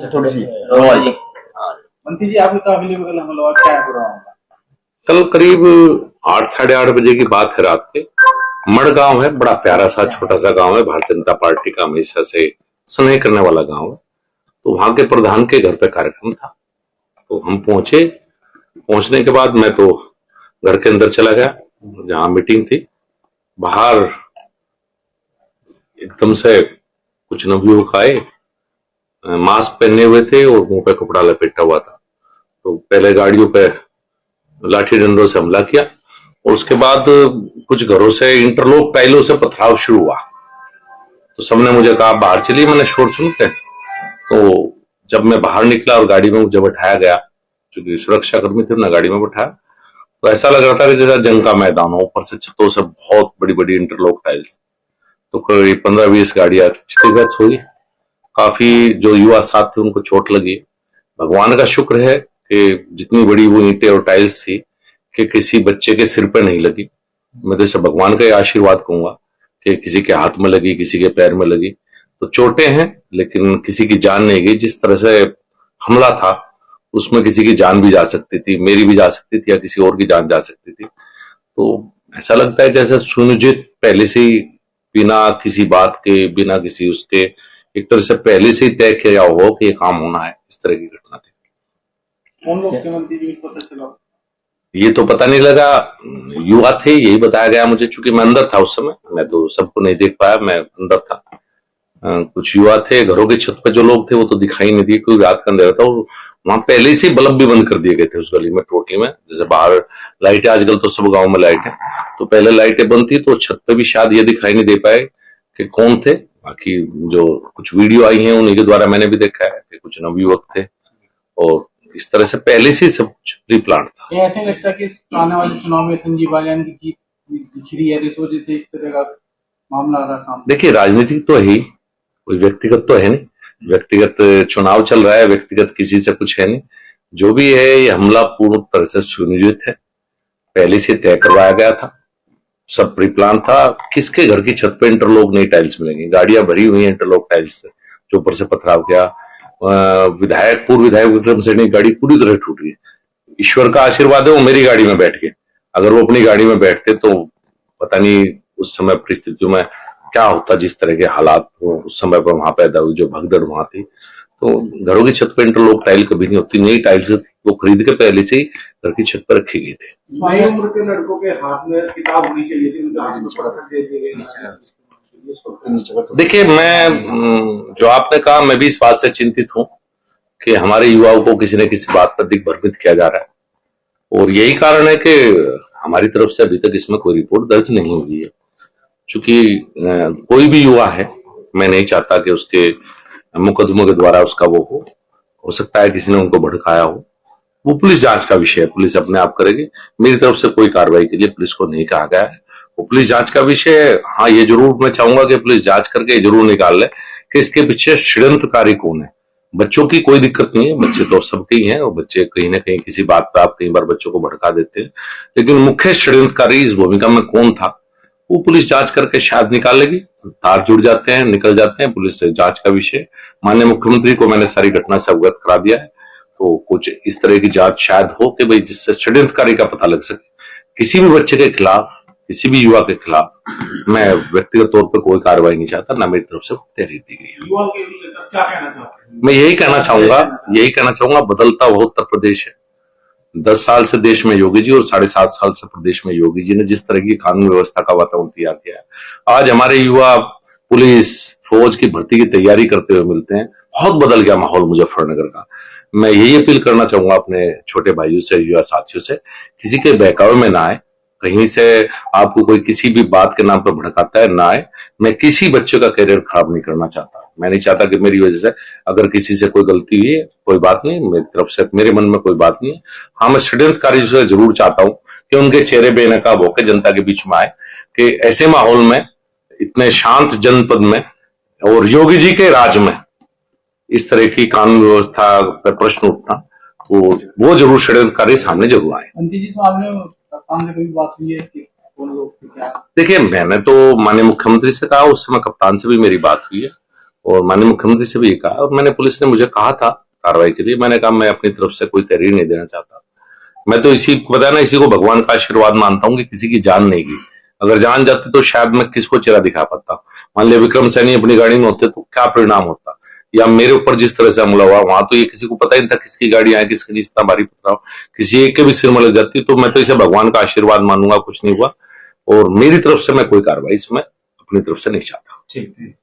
थोड़ी सी रोमा जी। मंत्री जी आपकी काफिले में कल हमला हुआ, क्या है पूरा मामला? कल करीब 8 साढ़े 8 बजे की बात है। रात के मड़ गांव है, बड़ा प्यारा सा छोटा सा गांव है, भारतीय जनता पार्टी का हमेशा से स्नेह करने वाला गांव है। तो वहां के प्रधान के घर पे कार्यक्रम था, तो हम पहुंचे। पहुंचने के बाद मैं तो घर के अंदर चला गया जहां मीटिंग थी। बाहर एकदम से कुछ नवयुवक आए, मास्क पहने हुए थे और मुंह पे कपड़ा लपेटा हुआ था। तो पहले गाड़ियों पे लाठी डंडों से हमला किया और उसके बाद कुछ घरों से इंटरलॉक टाइलों से पथराव शुरू हुआ। तो सबने मुझे कहा बाहर चलिए, मैंने शोर सुन के। तो जब मैं बाहर निकला और गाड़ी में मुझे बैठाया गया, क्योंकि सुरक्षा कर्मी थे, ना गाड़ी में बैठाया, तो ऐसा लग रहा था कि जैसा जंग का मैदान हो। ऊपर से छतों से बहुत बड़ी बड़ी इंटरलॉक टाइल्स। तो करीब 15-20 गाड़ियां क्षतिग्रस्त हुई। काफी जो युवा साथ थे उनको चोट लगी। भगवान का शुक्र है कि जितनी बड़ी वो ईंटें और टाइल्स थी कि किसी बच्चे के सिर पे नहीं लगी। मैं तो इसे भगवान का ही आशीर्वाद कहूंगा कि किसी के हाथ में लगी, किसी के पैर में लगी। तो चोटें हैं लेकिन किसी की जान नहीं गई। जिस तरह से हमला था उसमें किसी की जान भी जा सकती थी, मेरी भी जा सकती थी या किसी और की जान जा सकती थी। तो ऐसा लगता है जैसे सुनियोजित पहले से ही, बिना किसी बात के, बिना किसी उसके, एक तरह से पहले से ही तय किया हो कि ये काम होना है। इस तरह की घटना थी। कौन लोग थे मंत्री जी, कुछ पता चला? ये तो पता नहीं लगा, युवा थे यही बताया गया मुझे, चूंकि मैं अंदर था उस समय, मैं तो सबको नहीं देख पाया, मैं अंदर था। कुछ युवा थे, घरों की छत पे जो लोग थे वो तो दिखाई नहीं दिए क्योंकि रात का अंधेरा था। और वहां पहले से बल्ब भी बंद कर दिए गए थे उस गली में, टोटली में। जैसे बाहर लाइटें, आजकल तो सब गांव में लाइट है, तो पहले लाइटें बंद थी, तो छत पे भी शायद ये दिखाई नहीं दे पाए कि कौन थे। बाकी जो कुछ वीडियो आई हैं उन्हीं के द्वारा मैंने भी देखा है कि कुछ नवयुवक थे और इस तरह से पहले से सब कुछ प्री प्लान था। ये ऐसे लगता है कि आने वाले चुनाव में संजीव बालियान की जीत दिख रही है, इस वजह से इस तरह का मामला आ रहा सामने। देखिए राजनीतिक तो है ही, कोई व्यक्तिगत तो है नहीं। व्यक्तिगत चुनाव चल रहा है, व्यक्तिगत किसी से कुछ है नहीं। जो भी है ये हमला पूर्ण तरह से सुनियोजित है, पहले से तय करवाया गया था, सब प्री प्लान था। किसके घर की छत पे इंटरलॉक नहीं टाइल्स मिलेंगी? गाड़ियां भरी हुई हैं इंटरलॉक टाइल्स से, जो ऊपर से पथराव किया। विधायक, पूर्व विधायक विक्रम सैनी की गाड़ी पूरी तरह टूट गई। ईश्वर का आशीर्वाद है वो मेरी गाड़ी में बैठ गए। अगर वो अपनी गाड़ी में बैठते तो पता नहीं उस समय परिस्थितियों में क्या होता, जिस तरह के हालात उस समय पर वहां पैदा हुई, जो भगदड़ वहां थी। तो घरों की छत पर इंटरलॉक टाइल कभी नहीं होती, नई टाइल्स वो खरीद के पहले से ही घर की छत पर रखी गई थी। नई उम्र के लड़कों के हाथ में किताब होनी चाहिए थी, उनके हाथ में पढ़कर दे दिए गए। देखिए मैं, जो आपने कहा, मैं भी इस बात से चिंतित हूं कि हमारे युवाओं को किसी न किसी बात पर दिग्भ्रमित किया जा रहा है। और यही कारण है कि हमारी तरफ से अभी तक इसमें कोई रिपोर्ट दर्ज नहीं हुई है। चूंकि कोई भी युवा है, मैं नहीं चाहता कि उसके मुकदमों के द्वारा उसका वो हो सकता है किसी ने उनको भड़काया हो। वो पुलिस जांच का विषय है, पुलिस अपने आप करेगी। मेरी तरफ से कोई कार्रवाई के लिए पुलिस को नहीं कहा गया है, वो पुलिस जांच का विषय है। हाँ, ये जरूर मैं चाहूंगा कि पुलिस जांच करके जरूर निकाल ले कि इसके पीछे षड्यंत्रकारी कौन है। बच्चों की कोई दिक्कत नहीं है, बच्चे तो सबके ही हैं और बच्चे कहीं ना कहीं किसी बात पर आप कई बार बच्चों को भड़का देते हैं, लेकिन मुख्य षड्यंत्रकारी इस भूमिका में कौन था वो पुलिस जांच करके शायद निकाल लेगी। तार जुड़ जाते हैं, निकल जाते हैं, पुलिस से जांच का विषय। माननीय मुख्यमंत्री को मैंने सारी घटना से अवगत करा दिया है, तो कुछ इस तरह की जांच शायद हो कि भाई जिससे षड्यंत्रकारी का पता लग सके। किसी भी बच्चे के खिलाफ, किसी भी युवा के खिलाफ मैं व्यक्तिगत तौर पर कोई कार्रवाई नहीं चाहता, ना मेरी तरफ से तहरीर दी गई है। युवा के लिए क्या कहना चाहते हैं? मैं यही कहना चाहूंगा, बदलता हुआ उत्तर प्रदेश है। 10 साल से देश में योगी जी और 7.5 साल से प्रदेश में योगी जी ने जिस तरह की कानून व्यवस्था का वातावरण तैयार किया है, आज हमारे युवा पुलिस फौज की भर्ती की तैयारी करते हुए मिलते हैं। बहुत बदल गया माहौल मुजफ्फरनगर का। मैं यही अपील करना चाहूंगा अपने छोटे भाइयों से, युवा साथियों से, किसी के बहकावे में ना आए। कहीं से आपको कोई किसी भी बात के नाम पर भड़काता है, ना आए। मैं किसी बच्चे का करियर खराब नहीं करना चाहता। मैं नहीं चाहता कि मेरी वजह से अगर किसी से कोई गलती हुई है, कोई बात नहीं, मेरी तरफ से मेरे मन में कोई बात नहीं है। हाँ, मैं षड्यंत्रकारी से जरूर चाहता हूं कि उनके चेहरे बेनकाब होकर जनता के बीच में आए कि ऐसे माहौल में, इतने शांत जनपद में और योगी जी के राज में इस तरह की कानून व्यवस्था पर प्रश्न उठना, तो वो जरूर षड्यंत्रकारी सामने जरूर आए। मंत्री जी सामने कप्तान से कभी बात हुई है कि कौन लोग थे क्या? देखिए मैंने तो माननीय मुख्यमंत्री से कहा, उस समय कप्तान से भी मेरी बात हुई है और माननीय मुख्यमंत्री से भी ये कहा, और मैंने पुलिस ने मुझे कहा था कार्रवाई के लिए, मैंने कहा मैं अपनी तरफ से कोई तहरीर नहीं देना चाहता। मैं तो इसी को बताया ना, इसी को भगवान का आशीर्वाद मानता हूं कि किसी की जान नहीं गई। अगर जान जाती तो शायद मैं किसको चेहरा दिखा पाता। मान लिया विक्रम सैनी अपनी गाड़ी में होते तो क्या परिणाम होता, या मेरे ऊपर जिस तरह से हमला हुआ, वहां तो ये किसी को पता ही नहीं था किसकी गाड़ी आए, किसके लिए इतना भारी पथराव, किसी एक के भी सिर में लग जाती। तो मैं तो इसे भगवान का आशीर्वाद मानूंगा, कुछ नहीं हुआ, और मेरी तरफ से मैं कोई कार्रवाई इसमें अपनी तरफ से नहीं चाहता। ठीक है।